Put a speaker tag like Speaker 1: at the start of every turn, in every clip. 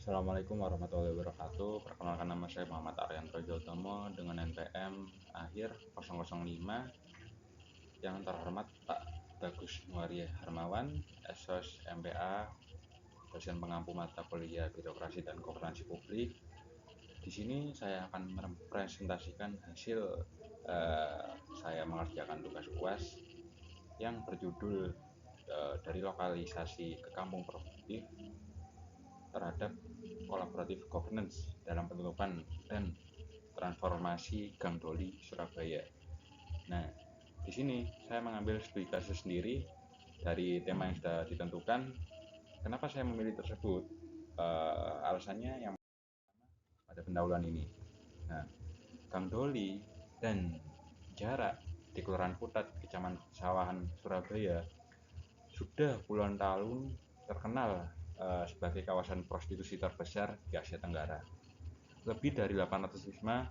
Speaker 1: Assalamualaikum warahmatullahi wabarakatuh. Perkenalkan, nama saya Muhammad Arianto Jotomo dengan NPM akhir 005. Yang terhormat Pak Bagus Muaria Harmawan, SOS MPA, dosen pengampu mata kuliah Birokrasi dan Governansi Publik. Di sini saya akan merepresentasikan hasil saya mengerjakan tugas UAS yang berjudul dari lokalisasi ke kampung produktif terhadap collaborative governance dalam penutupan dan transformasi Gang Doli Surabaya. Nah, di sini saya mengambil studi kasus sendiri dari tema yang sudah ditentukan. Kenapa saya memilih tersebut? Alasannya yang pada pendahuluan ini. Nah, Gang Doli dan jarak di Kelurahan Putat, Kecamatan Sawahan, Surabaya sudah puluhan tahun terkenal sebagai kawasan prostitusi terbesar di Asia Tenggara. Lebih dari 800 wisma,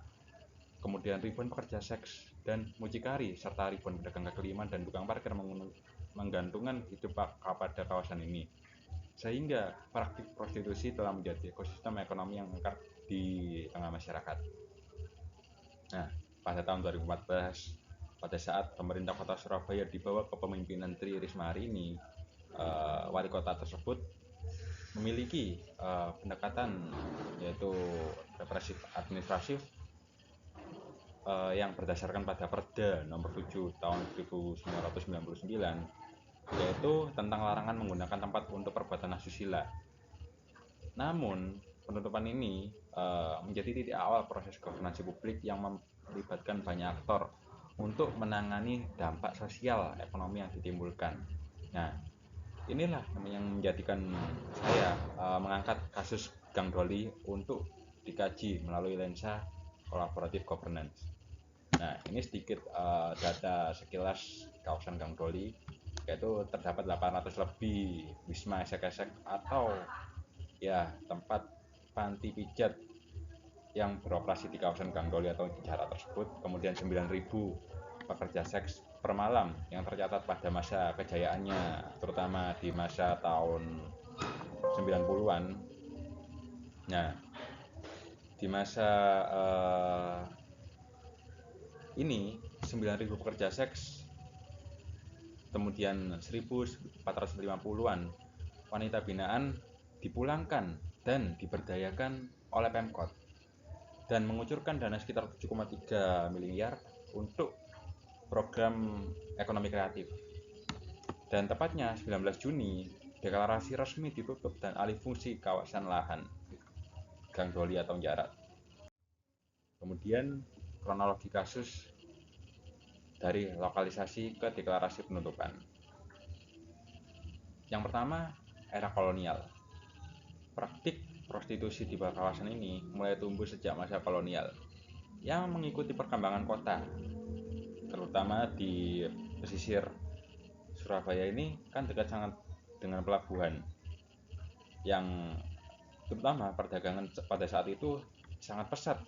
Speaker 1: kemudian ribuan pekerja seks dan mucikari, serta ribuan pedagang kaki lima dan tukang parkir menggantungkan hidup pada kawasan ini. Sehingga praktik prostitusi telah menjadi ekosistem ekonomi yang mengakar di tengah masyarakat. Nah, pada tahun 2014, pada saat pemerintah kota Surabaya dibawa ke kepemimpinan Tri Risma Harini, wali kota tersebut memiliki pendekatan yaitu represif administratif yang berdasarkan pada Perda nomor 7 tahun 1999, yaitu tentang larangan menggunakan tempat untuk perbuatan asusila. Namun penutupan ini menjadi titik awal proses governansi publik yang melibatkan banyak aktor untuk menangani dampak sosial ekonomi yang ditimbulkan. Nah, inilah yang menjadikan saya mengangkat kasus Gang Doli untuk dikaji melalui lensa collaborative governance. Nah, ini sedikit data sekilas kawasan Gang Doli, yaitu terdapat 800 lebih wisma esek-esek atau ya tempat panti pijat yang beroperasi di kawasan Gang Doli atau di jarak tersebut. Kemudian 9.000 pekerja seks per malam yang tercatat pada masa kejayaannya, terutama di masa tahun 90-an. Nah, di masa ini 9.000 pekerja seks, kemudian 1.450-an wanita binaan dipulangkan dan diberdayakan oleh Pemkot dan mengucurkan dana sekitar 7,3 miliar untuk program ekonomi kreatif. Dan tepatnya 19 Juni deklarasi resmi ditutup dan alih fungsi kawasan lahan Gang Doli atau Jarak. Kemudian kronologi kasus dari lokalisasi ke deklarasi penutupan. Yang pertama, era kolonial. Praktik prostitusi di kawasan ini mulai tumbuh sejak masa kolonial yang mengikuti perkembangan kota, terutama di pesisir Surabaya ini kan dekat sangat dengan pelabuhan, yang terutama perdagangan pada saat itu sangat pesat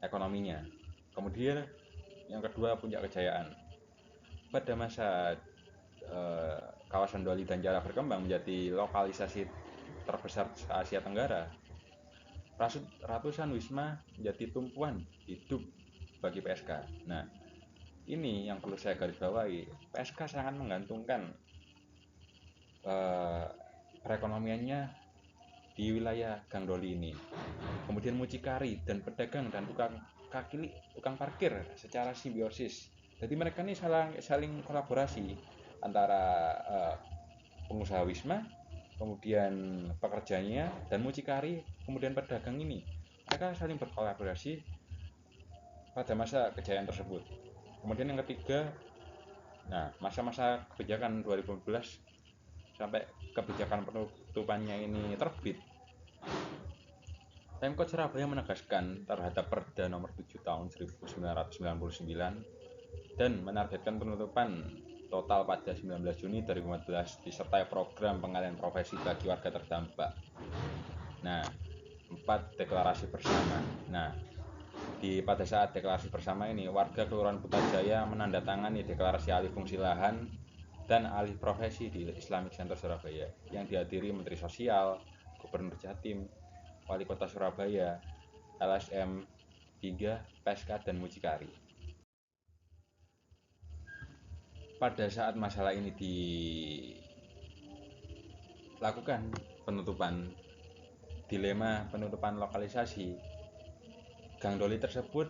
Speaker 1: ekonominya. Kemudian yang kedua, puncak kejayaan. Pada masa kawasan Doli dan Jarak berkembang menjadi lokalisasi terbesar Asia Tenggara, ratusan wisma menjadi tumpuan hidup bagi PSK. Nah, ini yang perlu saya garis bawahi. PSK sangat menggantungkan perekonomiannya di wilayah Gang Doli ini. Kemudian mucikari dan pedagang dan tukang parkir secara simbiosis. Jadi mereka ini saling kolaborasi antara pengusaha wisma, kemudian pekerjanya, dan mucikari, kemudian pedagang ini. Mereka saling berkolaborasi pada masa kejayaan tersebut. Kemudian yang ketiga, nah, masa-masa kebijakan 2015 sampai kebijakan penutupannya ini terbit, Pemkot Surabaya menegaskan terhadap Perda nomor 7 tahun 1999 dan menargetkan penutupan total pada 19 Juni 2014 disertai program pengalihan profesi bagi warga terdampak. Nah, 4 deklarasi bersama. Nah, pada saat deklarasi bersama ini, warga Kelurahan Putrajaya menandatangani deklarasi alih fungsi lahan dan alih profesi di Islamic Center Surabaya yang dihadiri Menteri Sosial, Gubernur Jatim, Wali Kota Surabaya, LSM, hingga PSK dan mucikari. Pada saat masalah ini dilakukan penutupan, dilema penutupan lokalisasi, Gang Doli tersebut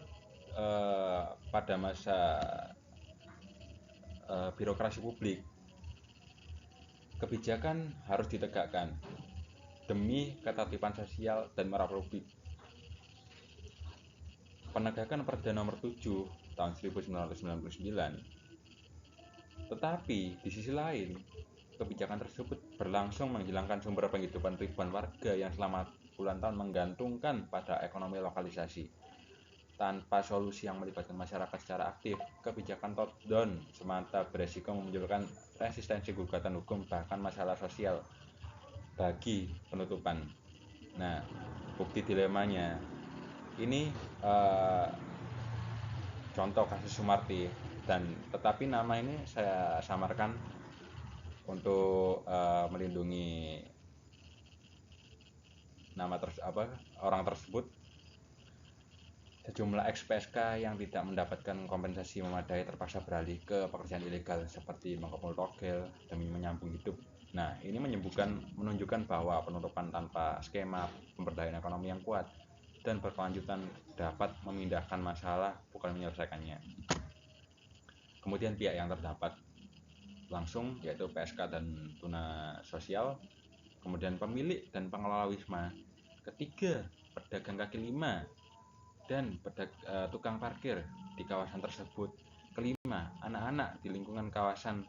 Speaker 1: pada masa birokrasi publik, kebijakan harus ditegakkan demi ketertiban sosial dan moral publik. Penegakan Perda Nomor 7 tahun 1999. Tetapi di sisi lain, kebijakan tersebut berlangsung menghilangkan sumber penghidupan ribuan warga yang selama puluhan tahun menggantungkan pada ekonomi lokalisasi. Tanpa solusi yang melibatkan masyarakat secara aktif, kebijakan top-down semata beresiko memunculkan resistensi gugatan hukum bahkan masalah sosial bagi penutupan. Nah, bukti dilemanya ini contoh kasus Sumarti, dan tetapi nama ini saya samarkan untuk melindungi nama orang tersebut. Sejumlah ex-PSK yang tidak mendapatkan kompensasi memadai terpaksa beralih ke pekerjaan ilegal seperti mengepul togel demi menyambung hidup. Nah, ini menunjukkan bahwa penutupan tanpa skema pemberdayaan ekonomi yang kuat dan berkelanjutan dapat memindahkan masalah, bukan menyelesaikannya. Kemudian pihak yang terdapat langsung, yaitu PSK dan tuna sosial, kemudian pemilik dan pengelola wisma, ketiga pedagang kaki lima dan tukang parkir di kawasan tersebut, kelima anak-anak di lingkungan kawasan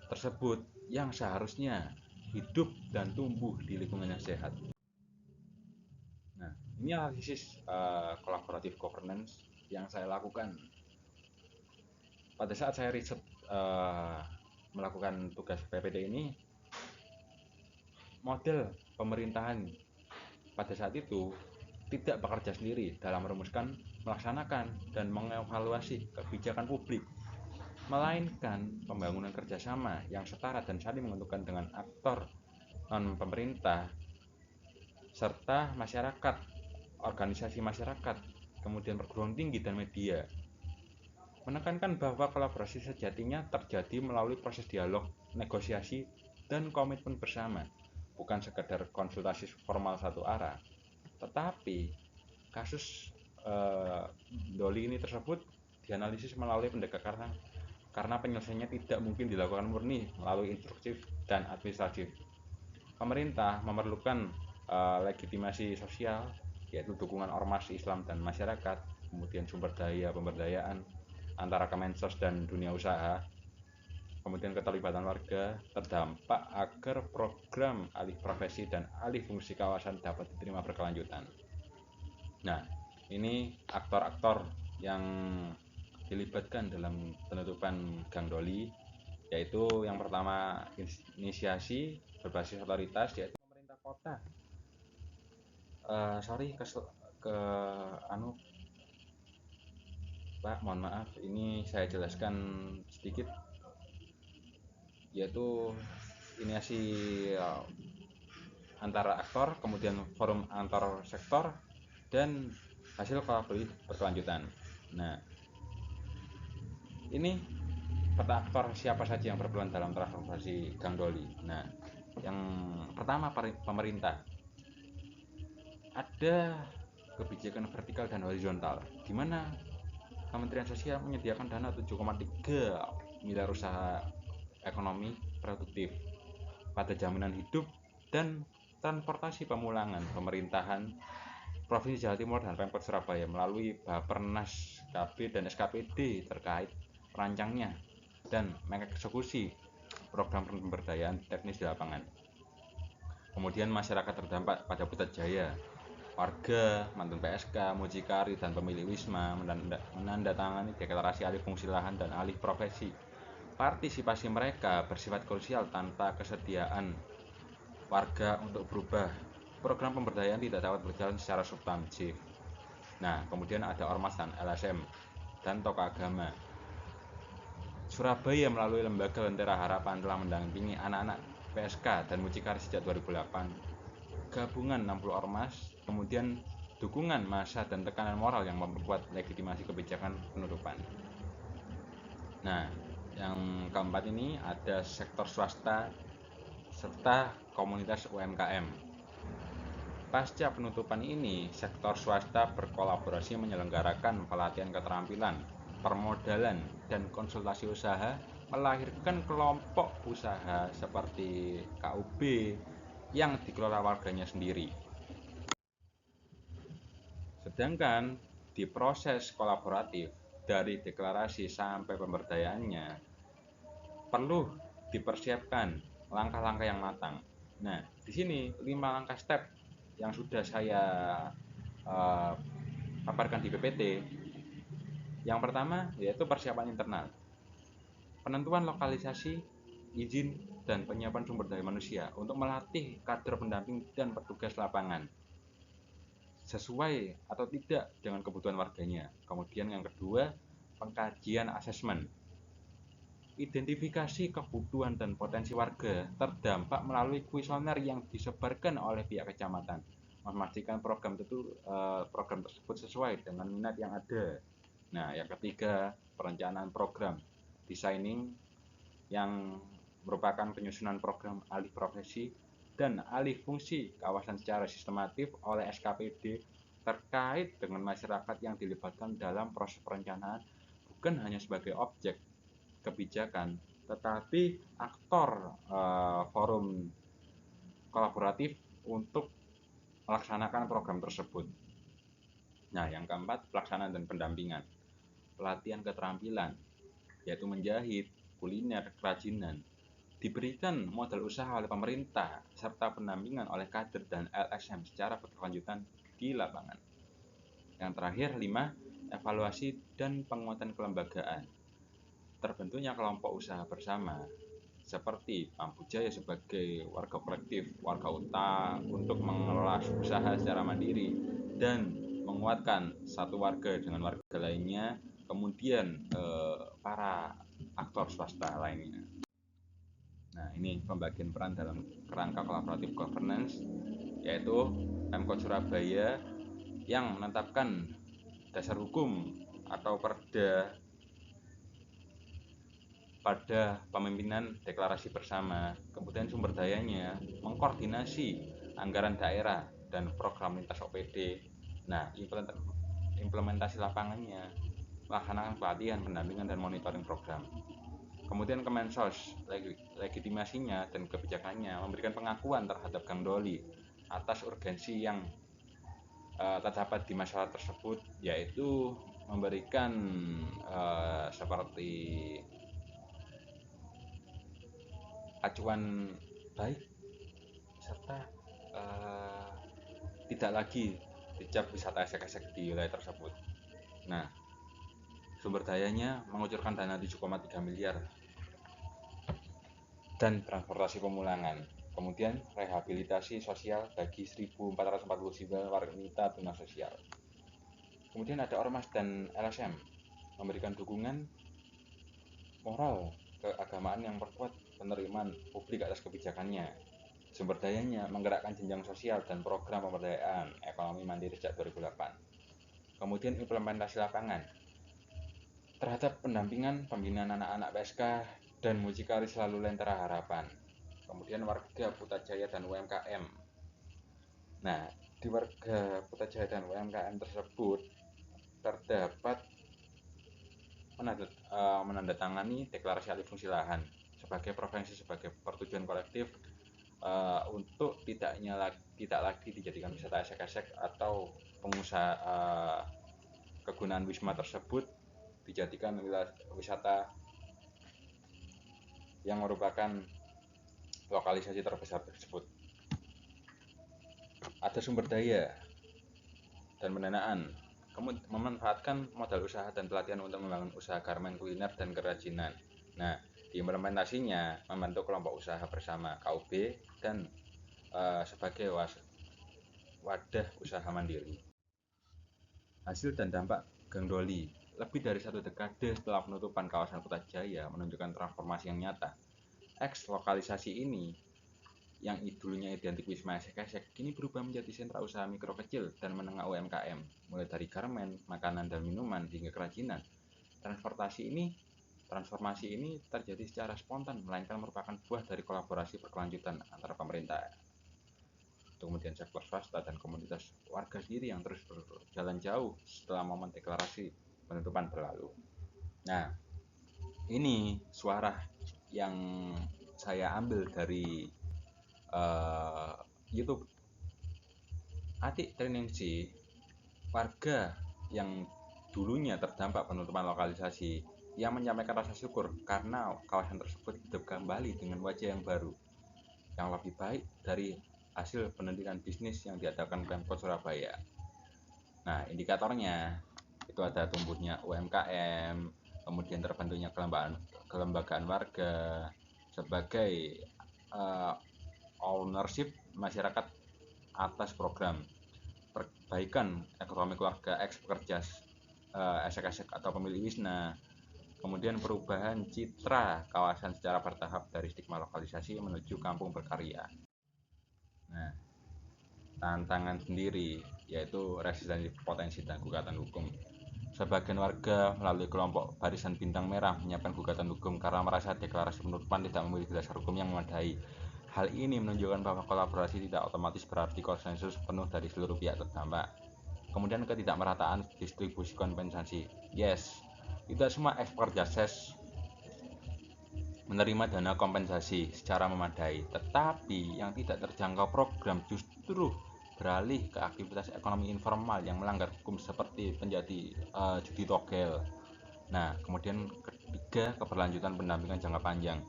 Speaker 1: tersebut yang seharusnya hidup dan tumbuh di lingkungan yang sehat. Nah, ini analisis collaborative governance yang saya lakukan pada saat saya riset melakukan tugas PPD ini. Model pemerintahan pada saat itu tidak bekerja sendiri dalam merumuskan, melaksanakan, dan mengevaluasi kebijakan publik, melainkan pembangunan kerjasama yang setara dan saling menguntungkan dengan aktor non-pemerintah serta masyarakat, organisasi masyarakat, kemudian perguruan tinggi dan media. Menekankan bahwa kolaborasi sejatinya terjadi melalui proses dialog, negosiasi, dan komitmen bersama, bukan sekedar konsultasi formal satu arah. Tetapi kasus Doli ini tersebut dianalisis melalui pendekatan karena penyelesaiannya tidak mungkin dilakukan murni melalui instruktif dan administratif. Pemerintah memerlukan legitimasi sosial, yaitu dukungan ormas Islam dan masyarakat, kemudian sumber daya pemberdayaan antara Kemensos dan dunia usaha, kemudian keterlibatan warga terdampak agar program alih profesi dan alih fungsi kawasan dapat diterima berkelanjutan. Nah, ini aktor-aktor yang dilibatkan dalam penutupan Gang Doli, yaitu yang pertama inisiasi berbasis otoritas, yaitu pemerintah kota. Pak, mohon maaf, ini saya jelaskan sedikit, yaitu inisiasi antara aktor, kemudian forum antar sektor, dan hasil kolaborasi berkelanjutan. Nah, ini peta aktor siapa saja yang berperan dalam transformasi Gang Doli. Nah, yang pertama pemerintah. Ada kebijakan vertikal dan horizontal, di mana Kementerian Sosial menyediakan dana 7,3 miliar usaha ekonomi produktif pada jaminan hidup dan transportasi pemulangan pemerintahan Provinsi Jawa Timur dan Pemkot Surabaya melalui Bapernas KB dan SKPD terkait perancangnya dan mengeksekusi program pemberdayaan teknis di lapangan. Kemudian masyarakat terdampak pada Putat Jaya, warga, mantan PSK, mucikari, dan pemilik wisma menandatangani deklarasi alih fungsi lahan dan alih profesi. Partisipasi mereka bersifat krusial. Tanpa kesediaan warga untuk berubah, program pemberdayaan tidak dapat berjalan secara substantif. Nah, kemudian ada ormas dan LSM dan tokoh agama. Surabaya melalui Lembaga Lentera Harapan telah mendampingi anak-anak PSK dan mucikari sejak 2008. Gabungan 60 ormas, kemudian dukungan massa dan tekanan moral yang memperkuat legitimasi kebijakan penutupan. Nah, yang keempat ini ada sektor swasta serta komunitas UMKM. Pasca penutupan ini, sektor swasta berkolaborasi menyelenggarakan pelatihan keterampilan, permodalan, dan konsultasi usaha, melahirkan kelompok usaha seperti KUB yang dikelola warganya sendiri. Sedangkan di proses kolaboratif dari deklarasi sampai pemberdayaannya perlu dipersiapkan langkah-langkah yang matang. Nah, di sini 5 langkah step yang sudah saya paparkan di PPT. Yang pertama yaitu persiapan internal, penentuan lokalisasi, izin, dan penyiapan sumber daya manusia untuk melatih kader pendamping dan petugas lapangan sesuai atau tidak dengan kebutuhan warganya. Kemudian yang kedua, pengkajian asesmen, identifikasi kebutuhan dan potensi warga terdampak melalui kuesioner yang disebarkan oleh pihak kecamatan, memastikan program tersebut sesuai dengan minat yang ada. Nah, yang ketiga, perencanaan program, designing, yang merupakan penyusunan program alih profesi dan alih fungsi kawasan secara sistematif oleh SKPD terkait dengan masyarakat yang dilibatkan dalam proses perencanaan, bukan hanya sebagai objek kebijakan, tetapi aktor forum kolaboratif untuk melaksanakan program tersebut. Nah, yang keempat, pelaksanaan dan pendampingan, pelatihan keterampilan, yaitu menjahit, kuliner, kerajinan, diberikan modal usaha oleh pemerintah, serta pendampingan oleh kader dan LSM secara berkelanjutan di lapangan. Yang terakhir, 5, evaluasi dan penguatan kelembagaan. Terbentuknya kelompok usaha bersama, seperti Mampu Jaya sebagai warga kolektif, warga uta untuk mengelola usaha secara mandiri, dan menguatkan satu warga dengan warga lainnya, kemudian para aktor swasta lainnya. Nah, ini pembagian peran dalam kerangka collaborative governance, yaitu Pemkot Surabaya yang menetapkan dasar hukum atau perda pada pemimpinan deklarasi bersama, kemudian sumber dayanya, mengkoordinasi anggaran daerah dan program lintas OPD. Nah, implementasi lapangannya, melaksanakan pelatihan, pendampingan, dan monitoring program. Kemudian Kemensos, legitimasinya dan kebijakannya memberikan pengakuan terhadap Gang Doli atas urgensi yang terdapat di masyarakat tersebut, yaitu memberikan seperti acuan baik serta tidak lagi dicap wisata esek-esek di wilayah tersebut. Nah, sumber dayanya mengucurkan dana 7,3 miliar dan transportasi pemulangan. Kemudian rehabilitasi sosial bagi 1.449 wanita tuna sosial. Kemudian ada ormas dan LSM memberikan dukungan moral keagamaan yang memperkuat penerimaan publik atas kebijakannya. Sumber dayanya menggerakkan jenjang sosial dan program pemberdayaan ekonomi mandiri sejak 2008. Kemudian implementasi lapangan terhadap pendampingan pembinaan anak-anak PSK dan mucikari selalu Lentera Harapan. Kemudian warga Putrajaya dan UMKM. Nah, di warga Putrajaya dan UMKM tersebut terdapat menandatangani deklarasi alih fungsi lahan sebagai provinsi sebagai pertujuan kolektif untuk tidak lagi dijadikan wisata esek-esek atau pengusaha kegunaan wisma tersebut dijadikan wisata yang merupakan lokalisasi terbesar tersebut. Ada sumber daya dan pendanaan, memanfaatkan modal usaha dan pelatihan untuk membangun usaha garmen, kuliner, dan kerajinan. Nah, implementasinya membentuk kelompok usaha bersama KUB dan sebagai wadah usaha mandiri. Hasil dan dampak Gang Doli. lebih dari 1 dekade setelah penutupan kawasan Putrajaya menunjukkan transformasi yang nyata. Eks-lokalisasi ini yang dulunya identik Wisma esek-esek kini berubah menjadi sentra usaha mikro kecil dan menengah UMKM, mulai dari garmen, makanan dan minuman hingga kerajinan. Transformasi ini terjadi secara spontan, melainkan merupakan buah dari kolaborasi berkelanjutan antara pemerintah, kemudian sektor swasta dan komunitas warga sendiri yang terus berjalan jauh setelah momen deklarasi penutupan berlalu. Nah, ini suara yang saya ambil dari YouTube. Atik Triningsih, warga yang dulunya terdampak penutupan lokalisasi, yang menyampaikan rasa syukur karena kawasan tersebut hidup kembali dengan wajah yang baru, yang lebih baik dari hasil penelitian bisnis yang diadakan Pemkot Surabaya. Nah, indikatornya itu ada tumbuhnya UMKM, kemudian terbentuknya kelembagaan warga sebagai ownership masyarakat atas program perbaikan ekonomi keluarga eks pekerja esek-esek atau pemilik wisna, kemudian perubahan citra kawasan secara bertahap dari stigma lokalisasi menuju kampung berkarya. Nah, tantangan sendiri yaitu resistensi potensi dan gugatan hukum. Sebagian warga melalui kelompok Barisan Bintang Merah menyiapkan gugatan hukum karena merasa deklarasi penutupan tidak memiliki dasar hukum yang memadai. Hal ini menunjukkan bahwa kolaborasi tidak otomatis berarti konsensus penuh dari seluruh pihak terdampak. Kemudian ketidakmerataan distribusi kompensasi. Yes, tidak semua ekspor jases menerima dana kompensasi secara memadai, tetapi yang tidak terjangkau program justru beralih ke aktivitas ekonomi informal yang melanggar hukum seperti penjadi judi togel. Nah, kemudian ketiga, keberlanjutan pendampingan jangka panjang.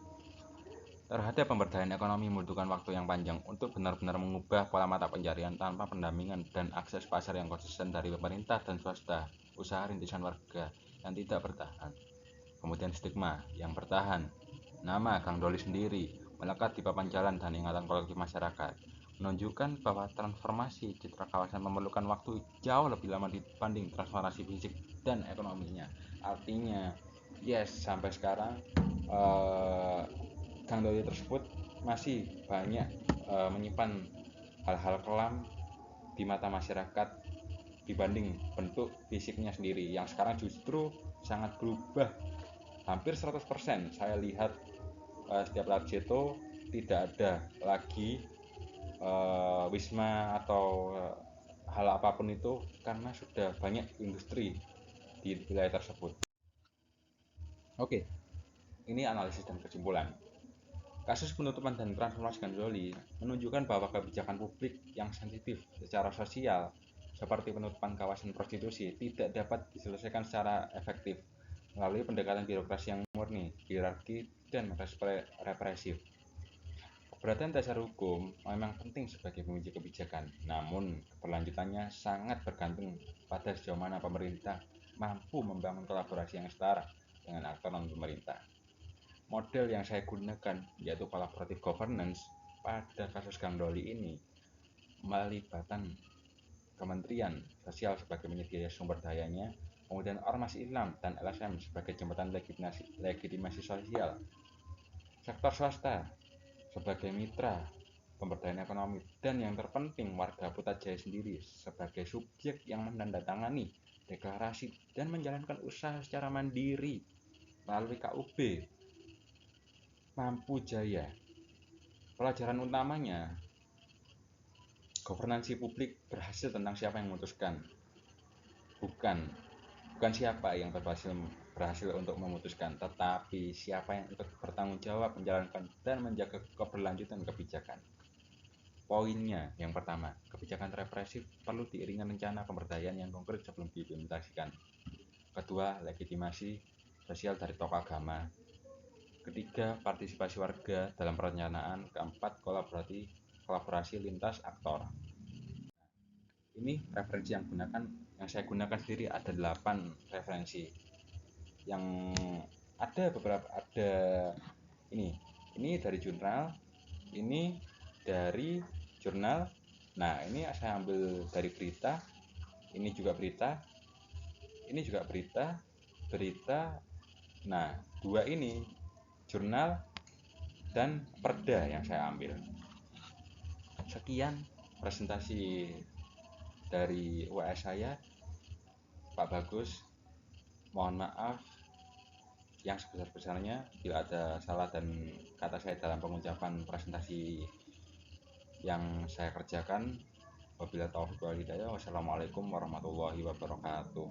Speaker 1: Terhadap pemberdayaan ekonomi membutuhkan waktu yang panjang untuk benar-benar mengubah pola mata pencarian tanpa pendampingan dan akses pasar yang konsisten dari pemerintah dan swasta, usaha rintisan warga yang tidak bertahan. Kemudian stigma yang bertahan. Nama Gang Doli sendiri melekat di papan jalan dan ingatan kolektif masyarakat, menunjukkan bahwa transformasi citra kawasan memerlukan waktu jauh lebih lama dibanding transformasi fisik dan ekonominya. Artinya, yes, sampai sekarang Gang Doli tersebut masih banyak menyimpan hal-hal kelam di mata masyarakat dibanding bentuk fisiknya sendiri yang sekarang justru sangat berubah hampir 100%. Saya lihat setiap lewat situ tidak ada lagi wisma atau hal apapun itu karena sudah banyak industri di wilayah tersebut. Oke, ini analisis dan kesimpulan. Kasus penutupan dan transformasi Gang Doli menunjukkan bahwa kebijakan publik yang sensitif secara sosial seperti penutupan kawasan prostitusi tidak dapat diselesaikan secara efektif melalui pendekatan birokrasi yang murni, hierarki, dan represif. Keberatan dasar hukum memang penting sebagai penguji kebijakan, namun keberlanjutannya sangat bergantung pada sejauh mana pemerintah mampu membangun kolaborasi yang setara dengan aktor non-pemerintah. Model yang saya gunakan yaitu collaborative governance pada kasus Gang Doli ini melibatkan Kementerian Sosial sebagai penyedia sumber dayanya, kemudian Ormas Islam dan LSM sebagai jembatan legitimasi sosial, sektor swasta sebagai mitra pemberdayaan ekonomi, dan yang terpenting warga Putrajaya sendiri sebagai subjek yang menandatangani deklarasi dan menjalankan usaha secara mandiri melalui KUB Mampu Jaya. Pelajaran utamanya, governansi publik berhasil tentang siapa yang memutuskan, bukan siapa yang berhasil untuk memutuskan, tetapi siapa yang ikut bertanggung jawab menjalankan dan menjaga keberlanjutan kebijakan. Poinnya yang pertama, kebijakan represif perlu diiringi rencana pemberdayaan yang konkret sebelum diimplementasikan. Kedua, legitimasi sosial dari tokoh agama. Ketiga, partisipasi warga dalam perencanaan. Keempat, kolaborasi lintas aktor. Ini referensi yang saya gunakan sendiri ada 8 referensi. Yang ada ini dari jurnal, ini dari jurnal. Nah, ini saya ambil dari berita, ini juga berita, ini juga berita, berita. Nah, dua ini, jurnal dan perda yang saya ambil. Sekian presentasi dari UAS saya, Pak Bagus. Mohon maaf yang sebesar-besarnya bila ada salah dan kata saya dalam pengucapan presentasi yang saya kerjakan. Wabillahi taufiq wal hidayah. Wassalamualaikum warahmatullahi wabarakatuh.